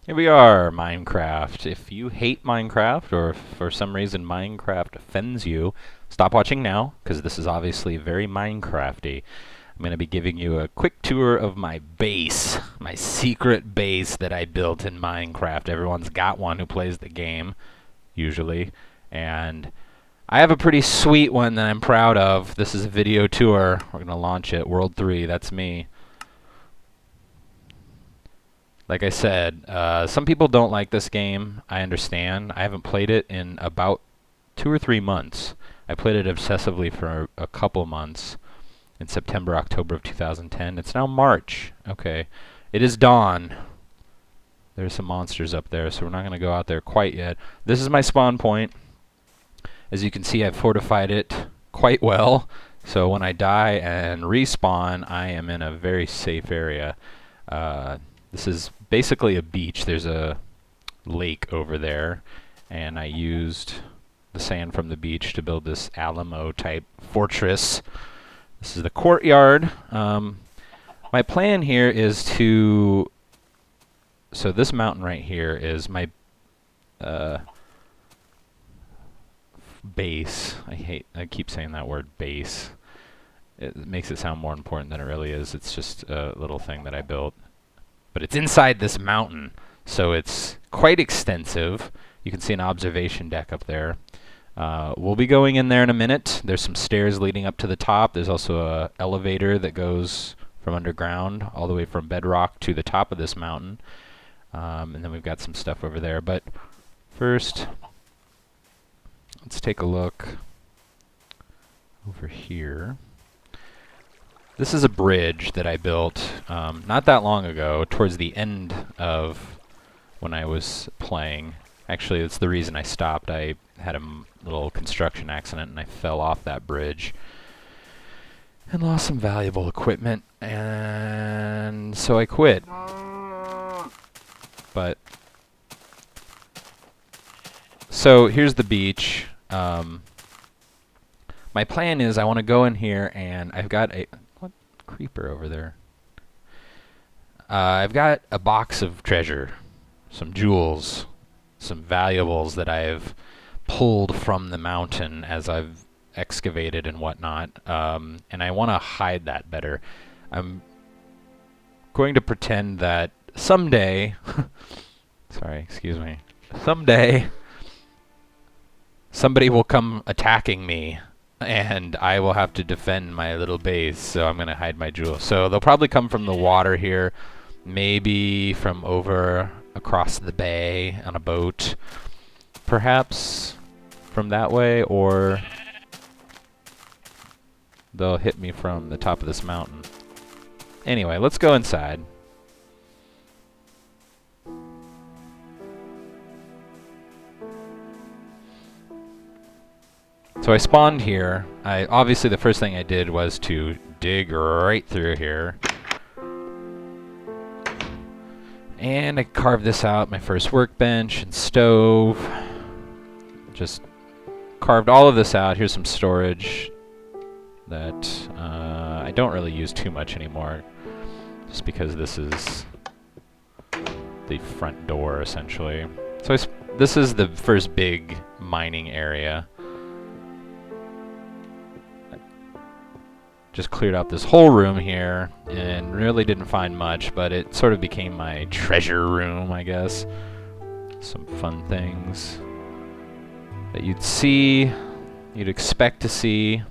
Here we are, Minecraft. If you hate Minecraft, or if for some reason Minecraft offends you, stop watching now, because this is obviously very Minecrafty. I'm going to be giving you a quick tour of my base, my secret base that I built in Minecraft. Everyone's got one who plays the game, usually, and I have a pretty sweet one that I'm proud of. This is a video tour. We're going to launch it. World 3, that's me. Like I said, some people don't like this game. I understand. I haven't played it in about 2 or 3 months. I played it obsessively for a couple months in September, October of 2010. It's now March. Okay. It is dawn. There's some monsters up there, so we're not going to go out there quite yet. This is my spawn point. As you can see, I've fortified it quite well. So when I die and respawn, I am in a very safe area. This is basically a beach. There's a lake over there, and I used the sand from the beach to build this Alamo-type fortress. This is the courtyard. My plan here is to... So this mountain right here is my base. I keep saying that word, base. It makes it sound more important than it really is. It's just a little thing that I built. But it's inside this mountain, so it's quite extensive. You can see an observation deck up there. We'll be going in there in a minute. There's some stairs leading up to the top. There's also an elevator that goes from underground all the way from bedrock to the top of this mountain. And then we've got some stuff over there. But first, let's take a look over here. This is a bridge that I built not that long ago, towards the end of when I was playing. Actually, it's the reason I stopped. I had a little construction accident and I fell off that bridge and lost some valuable equipment, and so I quit. But so here's the beach. My plan is I want to go in here, and I've got a creeper over there. I've got a box of treasure, some jewels, some valuables that I've pulled from the mountain as I've excavated and whatnot, and I want to hide that better. I'm going to pretend that someday, sorry, excuse me, someday somebody will come attacking me, and I will have to defend my little base, so I'm going to hide my jewels. So they'll probably come from the water here, maybe from over across the bay on a boat, perhaps from that way, or they'll hit me from the top of this mountain. Anyway, let's go inside. So I spawned here. Obviously the first thing I did was to dig right through here. And I carved this out, my first workbench and stove. Just carved all of this out. Here's some storage that I don't really use too much anymore, just because this is the front door, essentially. So this is the first big mining area. Just cleared out this whole room here and really didn't find much, but it sort of became my treasure room, I guess. Some fun things that you'd see, you'd expect to see.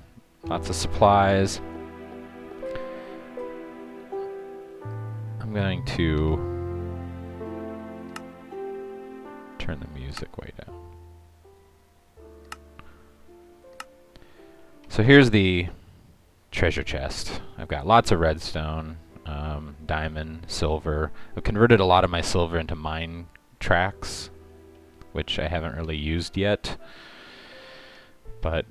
Lots of supplies. I'm going to turn the music way down. So here's the treasure chest. I've got lots of redstone, diamond, silver. I've converted a lot of my silver into mine tracks, which I haven't really used yet. But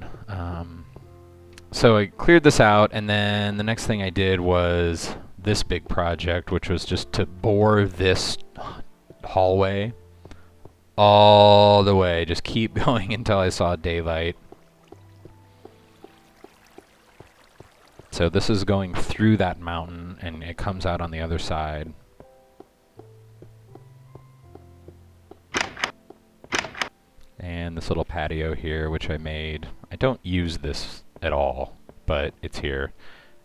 so I cleared this out, and then the next thing I did was this big project, which was just to bore this hallway all the way, just keep going until I saw daylight. So this is going through that mountain, and it comes out on the other side. and this little patio here, which I made. I don't use this at all, but it's here.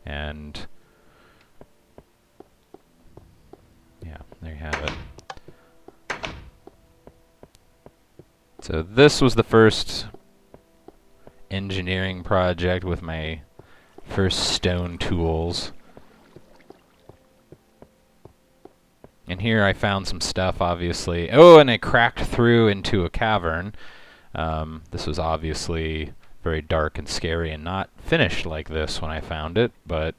And yeah, there you have it. So this was the first engineering project with my first stone tools. And here I found some stuff, obviously. Oh, and I cracked through into a cavern. This was obviously very dark and scary and not finished like this when I found it, but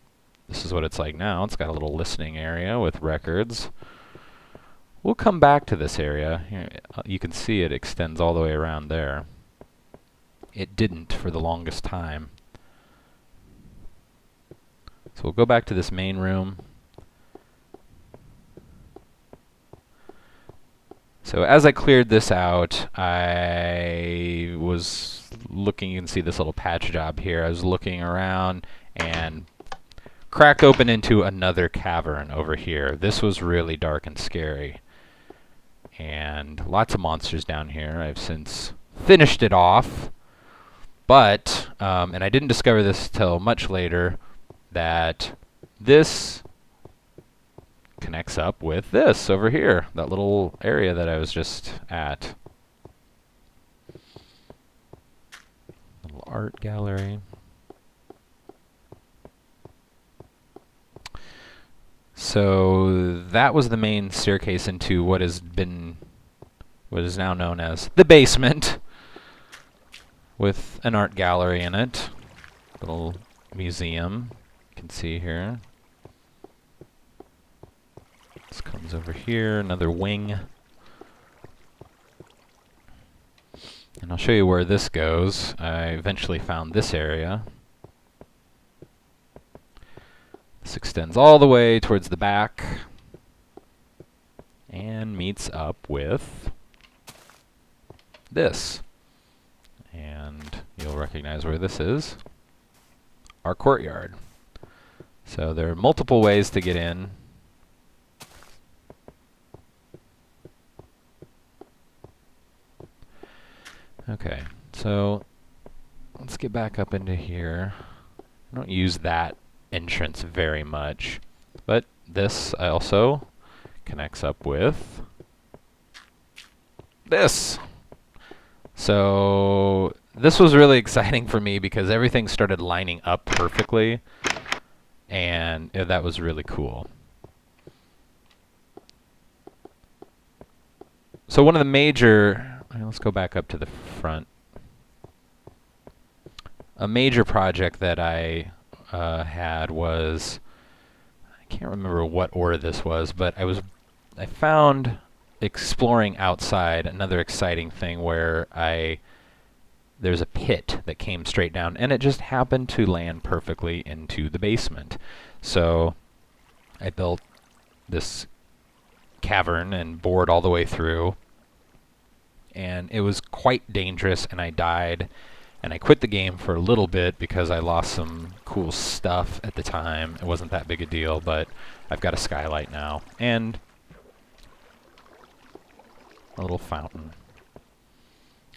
this is what it's like now. It's got a little listening area with records. We'll come back to this area. Here, you can see it extends all the way around there. It didn't for the longest time. So we'll go back to this main room. So as I cleared this out, I was looking, you can see this little patch job here. I was looking around and cracked open into another cavern over here. This was really dark and scary. And lots of monsters down here. I've since finished it off. But, and I didn't discover this till much later, that this connects up with this over here, that little area that I was just at. Little art gallery. So that was the main staircase into what is now known as the basement, with an art gallery in it. Little museum, you can see here. This comes over here, another wing. And I'll show you where this goes. I eventually found this area. This extends all the way towards the back and meets up with this. And you'll recognize where this is. Our courtyard. So there are multiple ways to get in. Okay, so let's get back up into here. I don't use that entrance very much, but this also connects up with this. So this was really exciting for me because everything started lining up perfectly, and that was really cool. So one of the major, let's go back up to the front. A major project that I had was, I can't remember what order this was, but I found exploring outside another exciting thing where there's a pit that came straight down, and it just happened to land perfectly into the basement. So I built this cavern and bored all the way through, and it was quite dangerous, and I died, and I quit the game for a little bit because I lost some cool stuff at the time. It wasn't that big a deal, but I've got a skylight now, and a little fountain.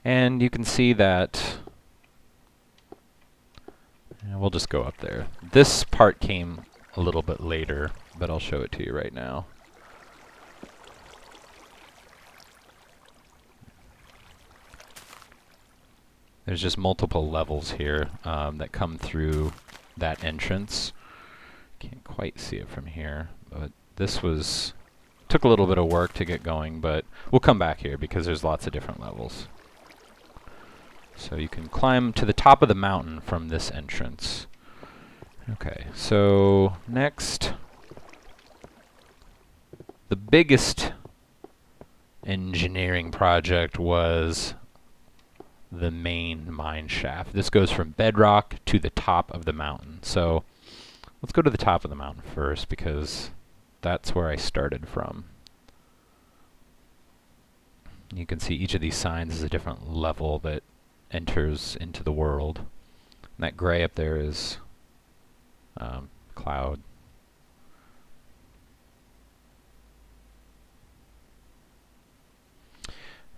And you can see that, we'll just go up there. This part came a little bit later, but I'll show it to you right now. There's just multiple levels here that come through that entrance. Can't quite see it from here, but this took a little bit of work to get going, but we'll come back here because there's lots of different levels. So you can climb to the top of the mountain from this entrance. Okay, so next, the biggest engineering project was the main mine shaft. This goes from bedrock to the top of the mountain. So let's go to the top of the mountain first because that's where I started from. You can see each of these signs is a different level that enters into the world. And that gray up there is cloud.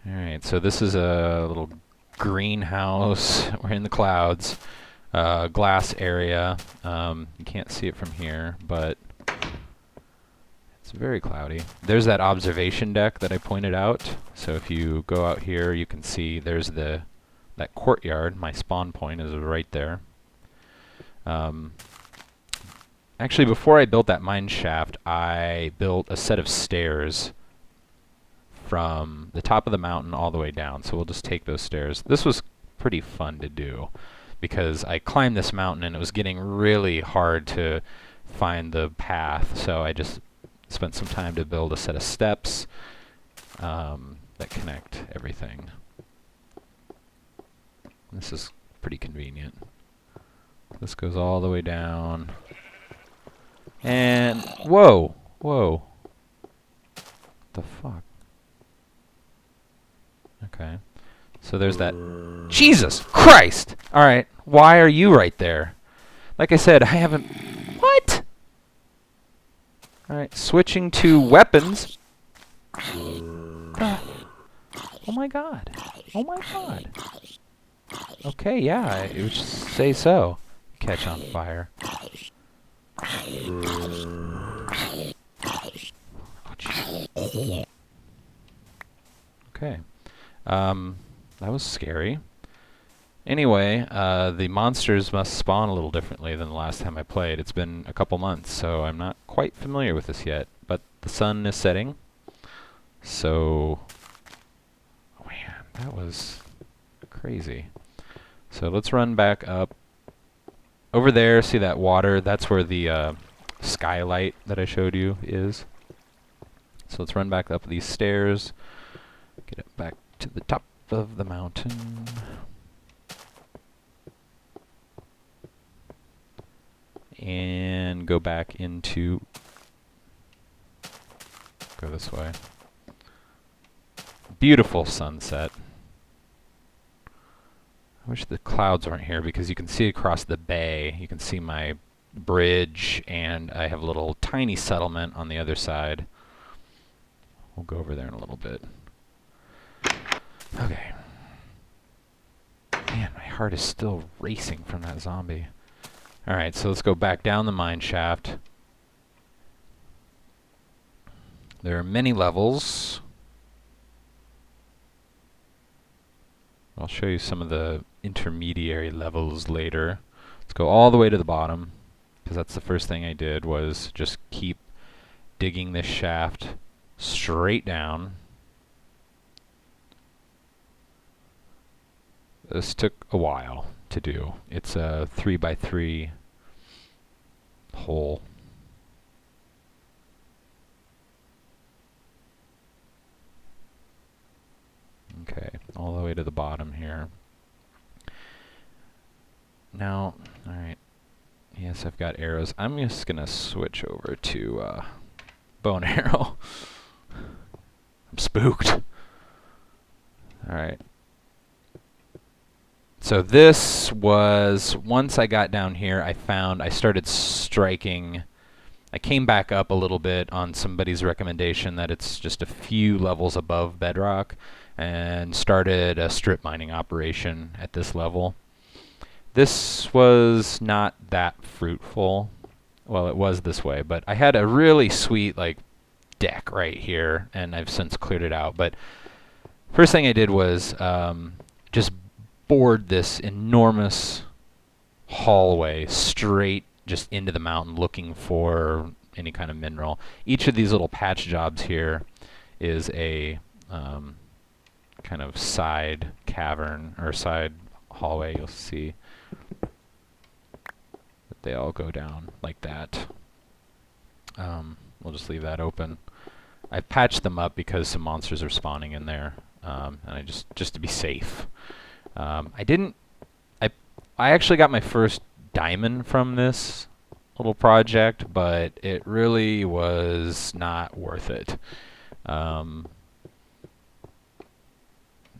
Alright, so this is a little greenhouse. We're in the clouds. Glass area. You can't see it from here, but it's very cloudy. There's that observation deck that I pointed out. So if you go out here, you can see there's that courtyard. My spawn point is right there. Actually, before I built that mine shaft, I built a set of stairs from the top of the mountain all the way down. So we'll just take those stairs. This was pretty fun to do because I climbed this mountain and it was getting really hard to find the path. So I just spent some time to build a set of steps that connect everything. This is pretty convenient. This goes all the way down. And whoa, whoa. What the fuck? Okay. So there's that. Jesus Christ! Alright, why are you right there? Like I said, I haven't. What? Alright, switching to weapons. Oh my god. Oh my god. Okay, yeah, it would say so. Catch on fire. Okay. That was scary. Anyway, the monsters must spawn a little differently than the last time I played. It's been a couple months, so I'm not quite familiar with this yet. But the sun is setting. So, oh man, that was crazy. So let's run back up. Over there, see that water? That's where the skylight that I showed you is. So let's run back up these stairs. Get it back to the top of the mountain. And go back into... Go this way. Beautiful sunset. I wish the clouds weren't here because you can see across the bay. You can see my bridge, and I have a little tiny settlement on the other side. We'll go over there in a little bit. Okay. Man, my heart is still racing from that zombie. Alright, so let's go back down the mine shaft. There are many levels. I'll show you some of the intermediary levels later. Let's go all the way to the bottom, because that's the first thing I did, was just keep digging this shaft straight down. This took a while to do. It's a 3x3 hole. Okay, all the way to the bottom here. Now, alright. Yes, I've got arrows. I'm just gonna switch over to bow and arrow. I'm spooked. Alright. So this was, once I got down here, I started striking. I came back up a little bit on somebody's recommendation that it's just a few levels above bedrock, and started a strip mining operation at this level. This was not that fruitful. Well, it was this way, but I had a really sweet deck right here, and I've since cleared it out. But first thing I did was just bored this enormous hallway straight just into the mountain, looking for any kind of mineral. Each of these little patch jobs here is a kind of side cavern or side hallway. You'll see that they all go down like that. We'll just leave that open. I patched them up because some monsters are spawning in there, and I just to be safe. I actually got my first diamond from this little project, but it really was not worth it.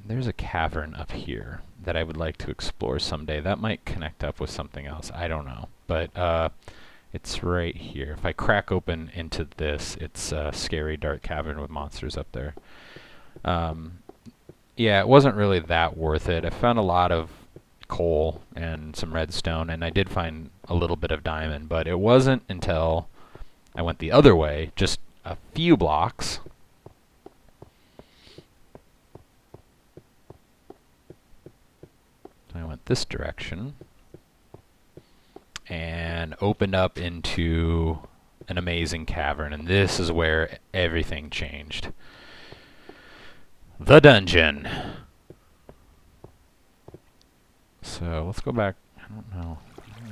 There's a cavern up here that I would like to explore someday. That might connect up with something else. I don't know. But it's right here. If I crack open into this, it's a scary dark cavern with monsters up there. Yeah, it wasn't really that worth it. I found a lot of coal and some redstone, and I did find a little bit of diamond, but it wasn't until I went the other way, just a few blocks. I went this direction and opened up into an amazing cavern, and this is where everything changed. The dungeon. So let's go back. I don't know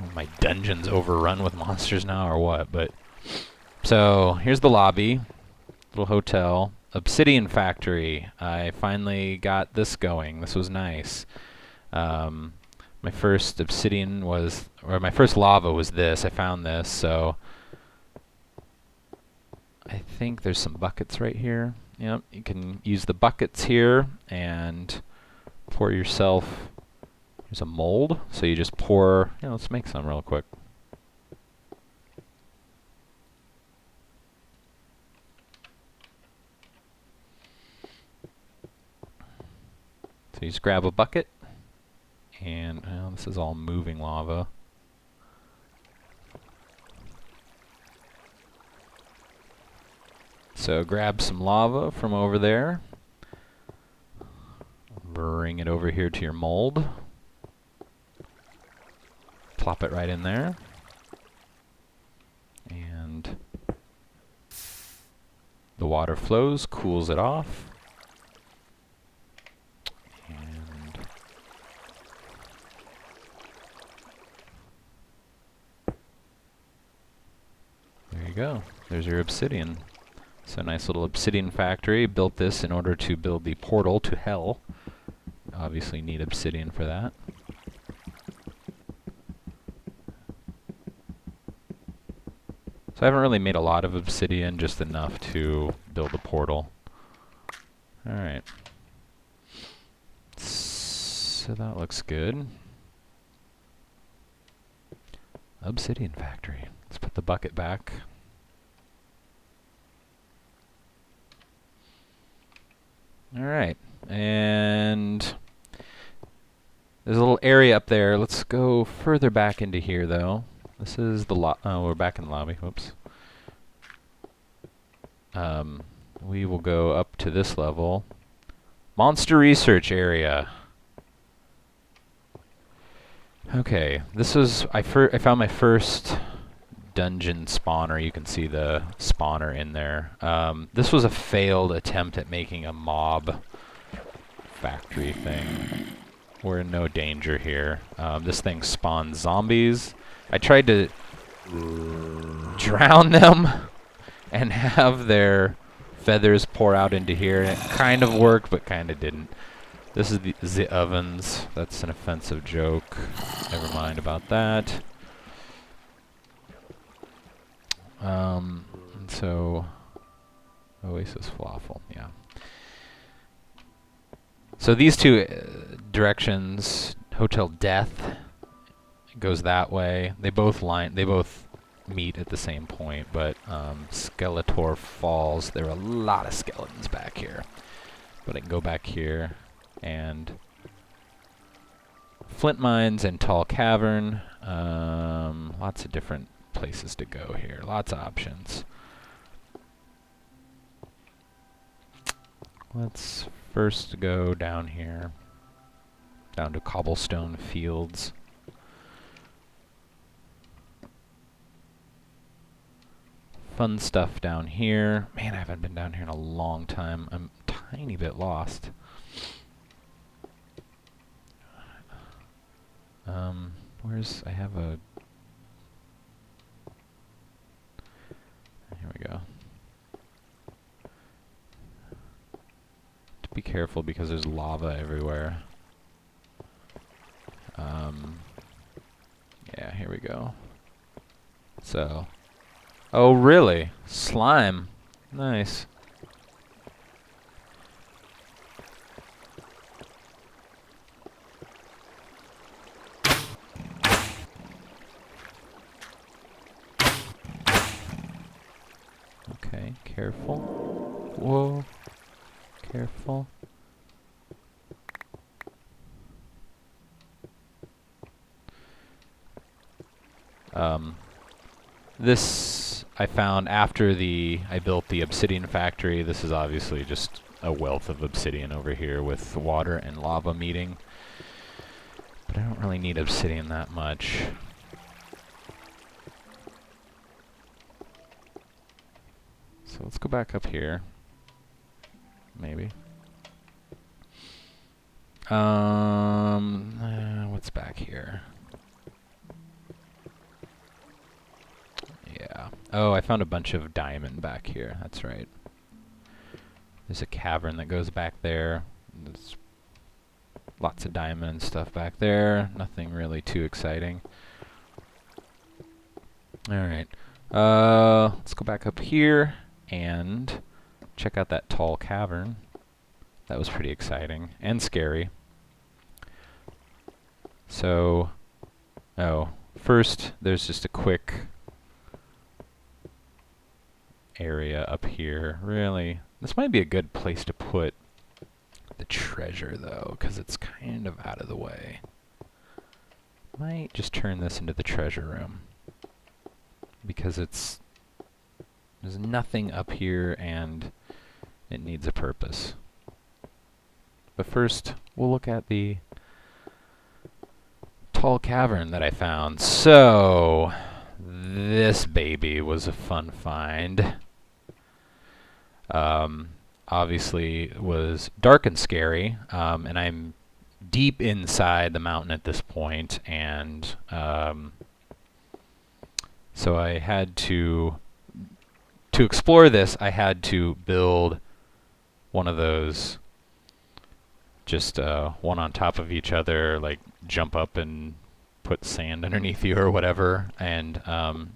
if my dungeon's overrun with monsters now or what, but so here's the lobby, little hotel, obsidian factory. I finally got this going. This was nice. My first obsidian was, or my first lava was this. I found this, so I think there's some buckets right here. Yep, you can use the buckets here and pour yourself. There's a mold, so you just pour. Let's make some real quick. So you just grab a bucket, and this is all moving lava. So grab some lava from over there, bring it over here to your mold, plop it right in there, and the water flows, cools it off, and there you go. There's your obsidian. So nice little obsidian factory. Built this in order to build the portal to hell. Obviously need obsidian for that. So I haven't really made a lot of obsidian, just enough to build a portal. Alright. So that looks good. Obsidian factory. Let's put the bucket back. Alright, and there's a little area up there. Let's go further back into here, though. This is the we're back in the lobby. Whoops. We will go up to this level. Monster research area. Okay, this was I found my first dungeon spawner. You can see the spawner in there. This was a failed attempt at making a mob factory thing. We're in no danger here. This thing spawns zombies. I tried to drown them and have their feathers pour out into here, and it kind of worked, but kind of didn't. This is the ovens. That's an offensive joke. Never mind about that. And so, Oasis Falafel, yeah. So these two directions, Hotel Death goes that way. They both meet at the same point, but Skeletor Falls, there are a lot of skeletons back here. But I can go back here, and Flint Mines and Tall Cavern. Lots of different places to go here. Lots of options. Let's first go down here, down to cobblestone fields. Fun stuff down here. Man, I haven't been down here in a long time. I'm a tiny bit lost. I have a... Here we go. Be careful because there's lava everywhere. Yeah, here we go. So... Oh, really? Slime. Nice. Okay, careful. Whoa. Careful. This I found after I built the obsidian factory. This is obviously just a wealth of obsidian over here with water and lava meeting. But I don't really need obsidian that much. So let's go back up here. Maybe. What's back here? Yeah. Oh, I found a bunch of diamond back here. That's right. There's a cavern that goes back there. There's lots of diamond stuff back there. Nothing really too exciting. Alright. Let's go back up here and check out that tall cavern. That was pretty exciting and scary. So, first there's just a quick area up here. Really, this might be a good place to put the treasure though, because it's kind of out of the way. Might just turn this into the treasure room, because there's nothing up here and it needs a purpose. But first, we'll look at the tall cavern that I found. So, this baby was a fun find. Obviously, it was dark and scary, and I'm deep inside the mountain at this point, and so I had to explore this, I had to build one of those, just one on top of each other, like jump up and put sand underneath you or whatever, and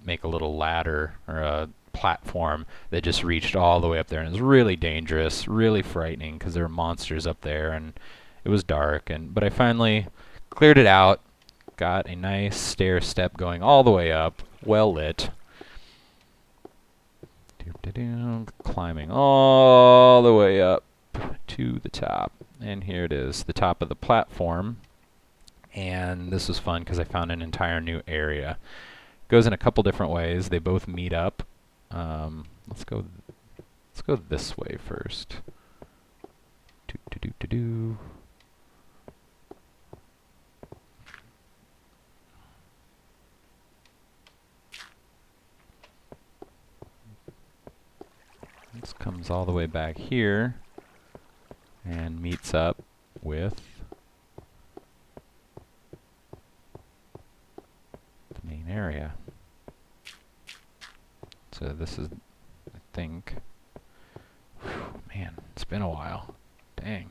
make a little ladder or a platform that just reached all the way up there. And it was really dangerous, really frightening, because there were monsters up there, and it was dark. But I finally cleared it out, got a nice stair step going all the way up, well lit. Climbing all the way up to the top. And here it is, the top of the platform. And this was fun because I found an entire new area. Goes in a couple different ways. They both meet up. Let's go this way first. This comes all the way back here and meets up with the main area. So this is, I think, whew, man, it's been a while. Dang.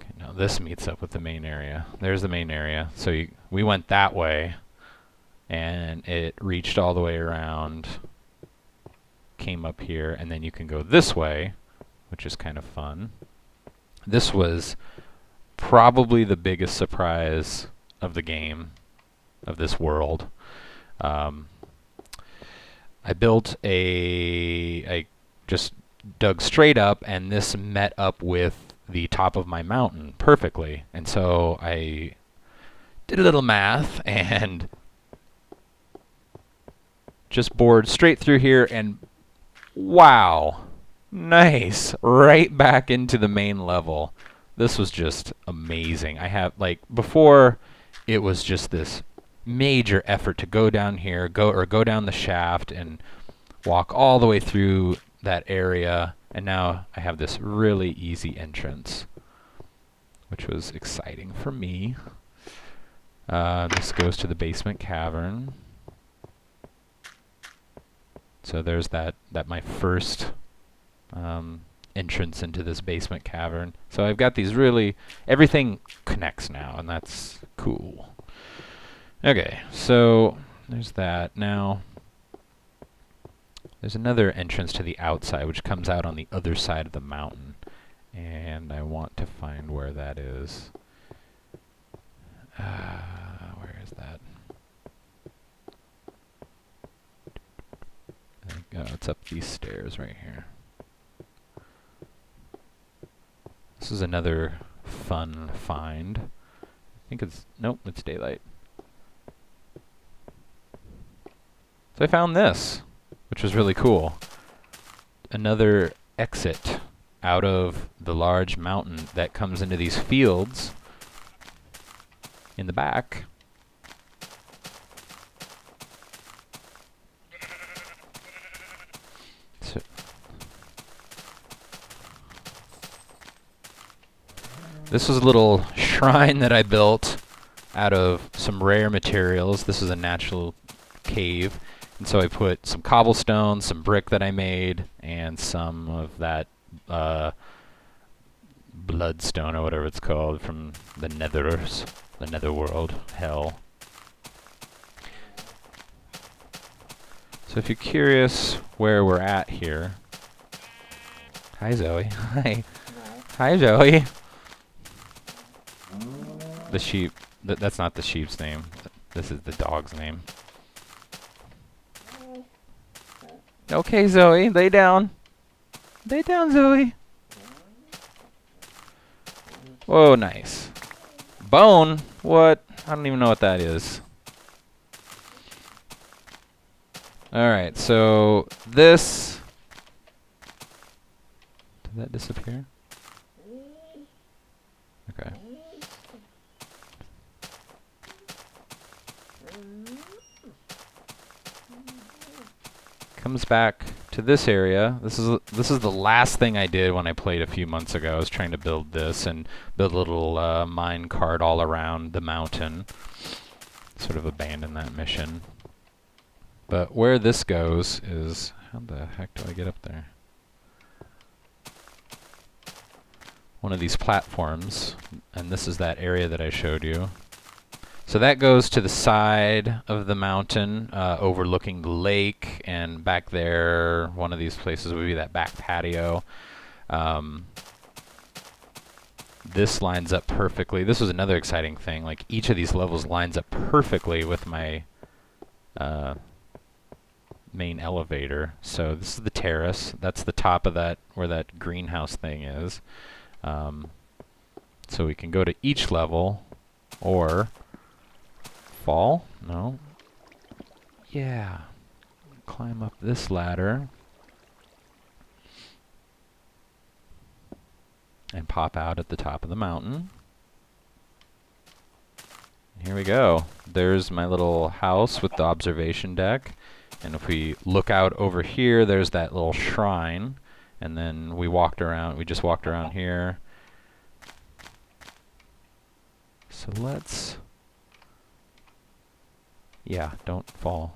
Okay, now this meets up with the main area. There's the main area. So we went that way, and it reached all the way around, came up here, and then you can go this way, which is kind of fun. This was probably the biggest surprise of the game, of this world. I built I just dug straight up, and this met up with the top of my mountain perfectly. And so I did a little math and just bored straight through here, and wow, nice, right back into the main level. This was just amazing. I have, like, before it was just this major effort to go down here, go down the shaft and walk all the way through that area, and now I have this really easy entrance, which was exciting for me. This goes to the basement cavern. So there's that my first entrance into this basement cavern. So I've got these everything connects now, and that's cool. Okay, so there's that. Now, there's another entrance to the outside, which comes out on the other side of the mountain. And I want to find where that is. Where is that? I think, it's up these stairs right here. This is another fun find. I think it's, nope, it's daylight. So I found this, which was really cool. Another exit out of the large mountain that comes into these fields in the back. So this was a little shrine that I built out of some rare materials. This is a natural cave. And so I put some cobblestone, some brick that I made, and some of that bloodstone or whatever it's called from the netherworld, hell. So if you're curious where we're at here. Hi, Zoe. Hi. Hi, Zoe. The sheep. That's not the sheep's name. This is the dog's name. Okay, Zoe. Lay down. Lay down, Zoe. Whoa, nice. Bone? What? I don't even know what that is. Alright, so this... Did that disappear? Okay. Comes back to this area. This is the last thing I did when I played a few months ago. I was trying to build this and build a little mine cart all around the mountain. Sort of abandon that mission. But where this goes is... How the heck do I get up there? One of these platforms, and this is that area that I showed you. So that goes to the side of the mountain, overlooking the lake, and back there, one of these places would be that back patio. This lines up perfectly. This was another exciting thing. Like, each of these levels lines up perfectly with my main elevator. So this is the terrace. That's the top of that, where that greenhouse thing is. So we can go to each level, or... fall? No. Yeah. Climb up this ladder. And pop out at the top of the mountain. Here we go. There's my little house with the observation deck. And if we look out over here, there's that little shrine. And then we just walked around here. So let's... Yeah, don't fall.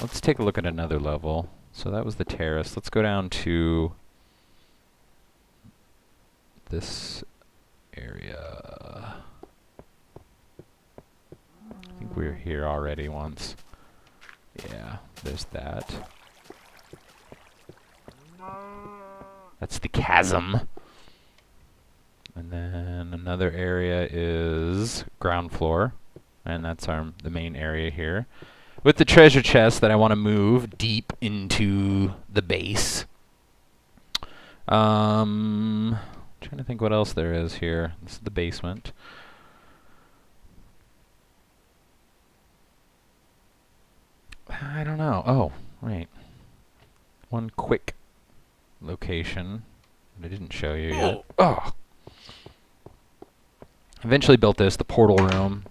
Let's take a look at another level. So that was the terrace. Let's go down to this area. I think we were here already once. Yeah, there's that. That's the chasm. And then another area is ground floor. And that's the main area here. With the treasure chest that I want to move deep into the base. Trying to think what else there is here. This is the basement. I don't know. Oh, right. One quick location that I didn't show you yet. Oh! Eventually built this, the portal room.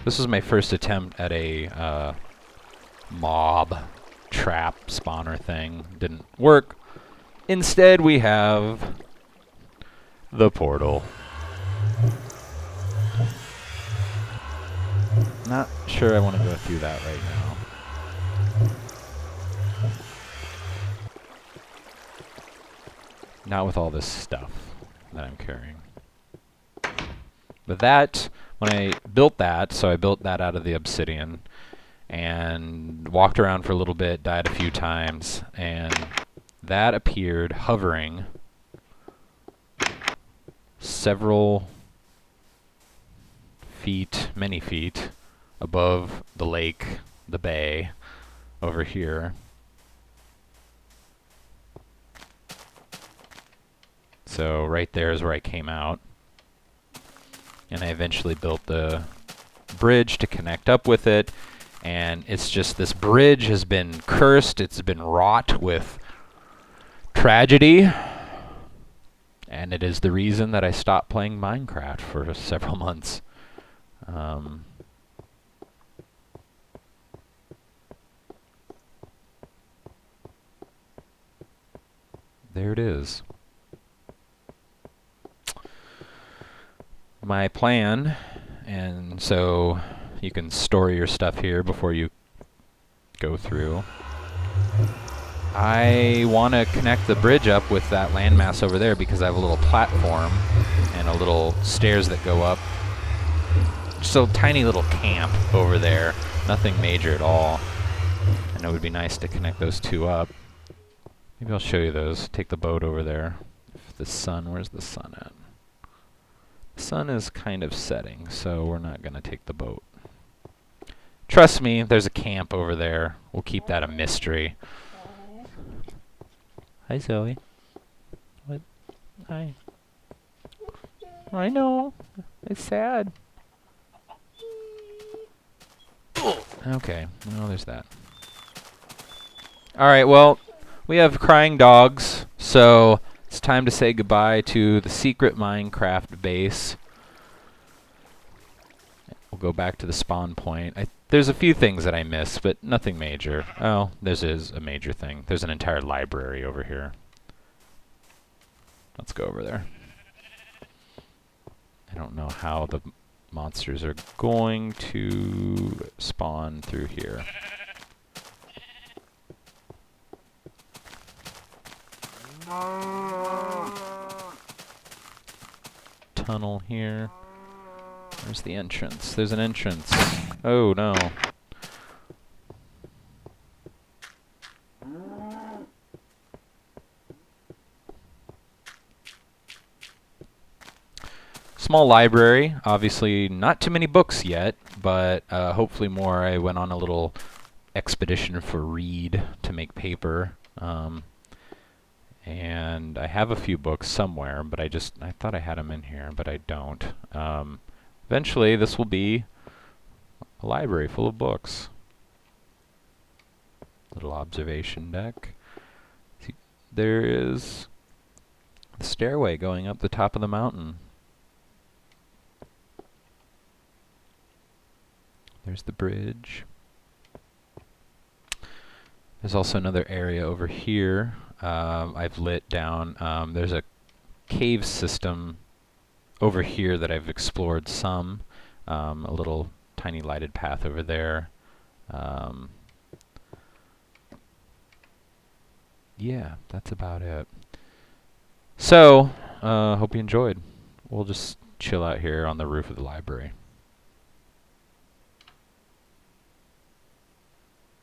This was my first attempt at a mob trap spawner thing. Didn't work. Instead, we have the portal. Not sure I want to go through that right now. Not with all this stuff that I'm carrying. But that, when I built that, so I built that out of the obsidian, and walked around for a little bit, died a few times, and that appeared hovering several feet, many feet, above the lake, the bay, over here. So right there is where I came out. And I eventually built the bridge to connect up with it, and it's just this bridge has been cursed, it's been wrought with tragedy, and it is the reason that I stopped playing Minecraft for several months. There it is. My plan, and so you can store your stuff here before you go through. I want to connect the bridge up with that landmass over there because I have a little platform and a little stairs that go up. Just a tiny little camp over there. Nothing major at all. And it would be nice to connect those two up. Maybe I'll show you those. Take the boat over there. If the sun, where's the sun at? The sun is kind of setting, so we're not going to take the boat. Trust me, there's a camp over there. We'll keep that a mystery. Hi, Zoe. What? Hi. I know. It's sad. Okay, well, there's that. Alright, well, we have crying dogs, so it's time to say goodbye to the secret Minecraft base. We'll go back to the spawn point. There's a few things that I missed, but nothing major. Oh, this is a major thing. There's an entire library over here. Let's go over there. I don't know how the monsters are going to spawn through here. Tunnel here. Where's the entrance? There's an entrance. Oh no. Small library. Obviously not too many books yet, but hopefully more. I went on a little expedition for reed to make paper. And I have a few books somewhere, but I thought I had them in here, but I don't. Eventually, this will be a library full of books. Little observation deck. See, there is the stairway going up the top of the mountain. There's the bridge. There's also another area over here. I've lit down. There's a cave system over here that I've explored some. A little tiny lighted path over there. Yeah, that's about it. So, hope you enjoyed. We'll just chill out here on the roof of the library.